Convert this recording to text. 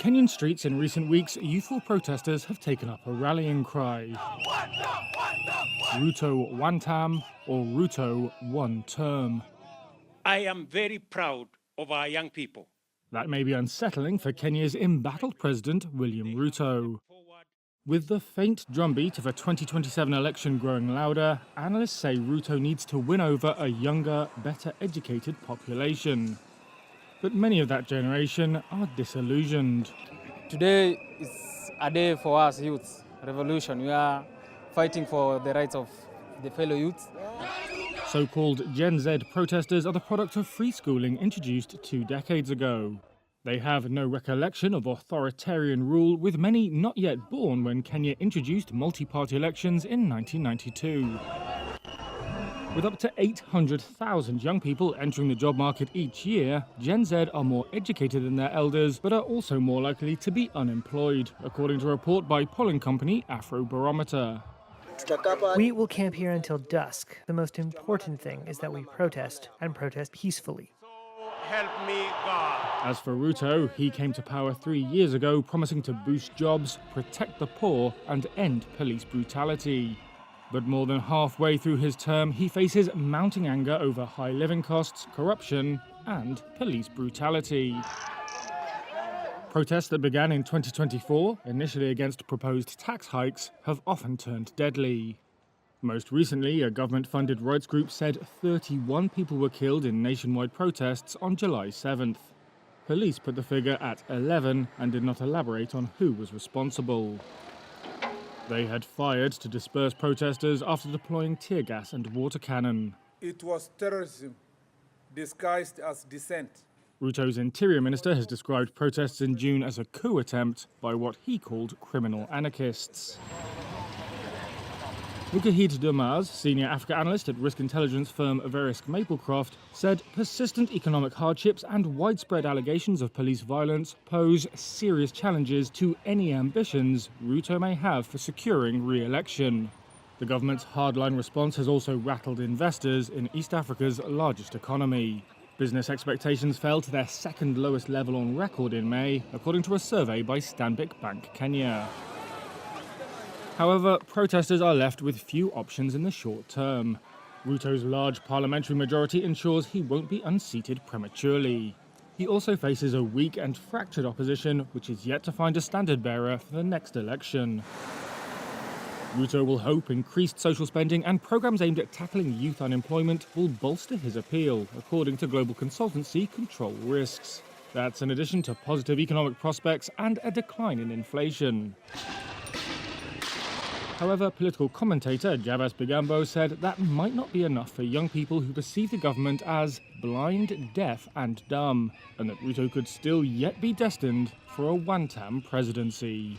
Kenyan streets in recent weeks, youthful protesters have taken up a rallying cry. Ruto one term or Ruto one term. I am very proud of our young people. That may be unsettling for Kenya's embattled president, William Ruto. With the faint drumbeat of a 2027 election growing louder, analysts say Ruto needs to win over a younger, better educated population. But many of that generation are disillusioned. Today is a day for us youths, revolution. We are fighting for the rights of the fellow youths. So-called Gen Z protesters are the product of free schooling introduced 2 decades ago. They have no recollection of authoritarian rule, with many not yet born when Kenya introduced multi-party elections in 1992. With up to 800,000 young people entering the job market each year, Gen Z are more educated than their elders, but are also more likely to be unemployed, according to a report by polling company Afrobarometer. We will camp here until dusk. The most important thing is that we protest, and protest peacefully. Help me, God. As for Ruto, he came to power 3 years ago, promising to boost jobs, protect the poor, and end police brutality. But more than halfway through his term, he faces mounting anger over high living costs, corruption, and police brutality. Protests that began in 2024, initially against proposed tax hikes, have often turned deadly. Most recently, a government-funded rights group said 31 people were killed in nationwide protests on July 7th. Police put the figure at 11 and did not elaborate on who was responsible. They had fired to disperse protesters after deploying tear gas and water cannon. It was terrorism disguised as dissent. Ruto's interior minister has described protests in June as a coup attempt by what he called criminal anarchists. Mukahid Durmaz, senior Africa analyst at risk intelligence firm Verisk Maplecroft, said persistent economic hardships and widespread allegations of police violence pose serious challenges to any ambitions Ruto may have for securing re-election. The government's hardline response has also rattled investors in East Africa's largest economy. Business expectations fell to their second lowest level on record in May, according to a survey by Stanbic Bank Kenya. However, protesters are left with few options in the short term. Ruto's large parliamentary majority ensures he won't be unseated prematurely. He also faces a weak and fractured opposition, which is yet to find a standard-bearer for the next election. Ruto will hope increased social spending and programs aimed at tackling youth unemployment will bolster his appeal, according to global consultancy Control Risks. That's in addition to positive economic prospects and a decline in inflation. However, political commentator Jabez Bigambo said that might not be enough for young people who perceive the government as blind, deaf and dumb, and that Ruto could still yet be destined for a one-term presidency.